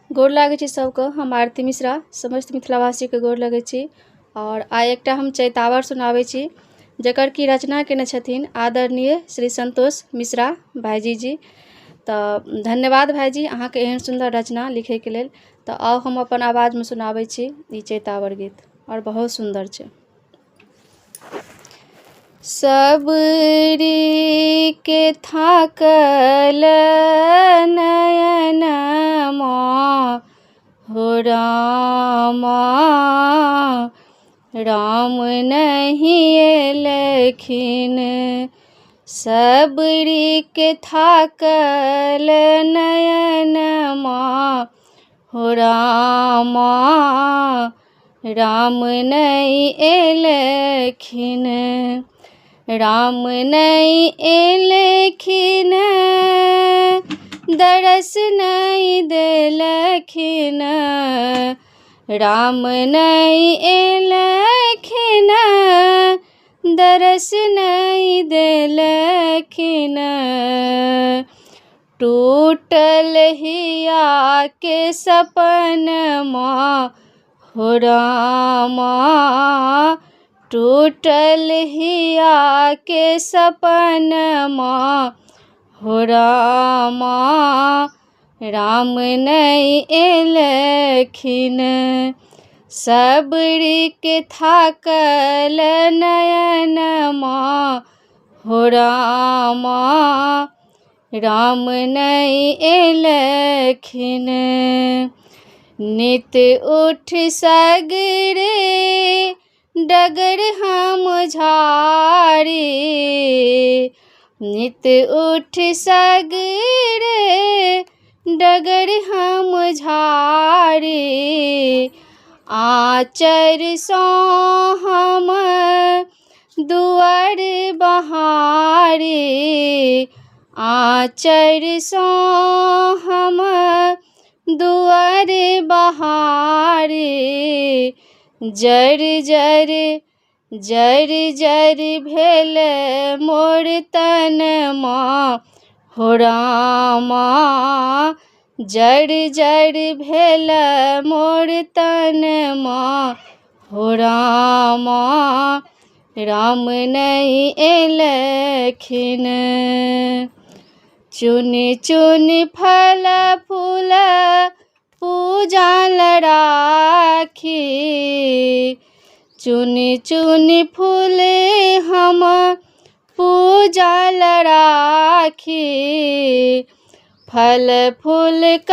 गोर लागै छी सबके। हम आरती मिश्रा समस्त मिथिलावासीके गोर लगै छी। और आइ एकटा हम चैतावर सुनाबै छी जकर कि रचना केने छथिन आदरणीय श्री संतोष मिश्रा भाईजी जी। तऽ धन्यवाद भाईजी अहाँके एहन सुन्दर रचना लिखैके लेल। तऽ आउ हम अपन आवाजमे सुनाबै छी ई चैतावर गीत और बहुत सुन्दर छै। सबरी के थाकल नयनमा हो रामा राम नहीं एलखिन। सबरी के थाकल नयनमा हो रामा राम नहीं एलखिन। राम नहीं एलखिन दरस नहीं देलखिन। राम नहीं एलखिन दरस नहीं देलखिन। टूटल हिया के सपनमा हो रामा टूटल हिया के सपनमा हो रामा राम नहीं एलखिन। सबरी के थाकल नयनमा हो रामा राम नहीं एलखिन। नित उठ सगरे डगर हम झारी। नित उठ सगरे डगर हम झारी। आचर सो हम दुआर बहारी। आचर सो हम दुआर बहारी। जर जर जर जर भेल मोर तनमा हो रामा जर जर भेल मोर तनमा हो रामा राम नहीं एलखिन। चुन चुन फल फूल पूजा लराखी। चुन चुन फूल हम पूजा लराखी। फल फूल का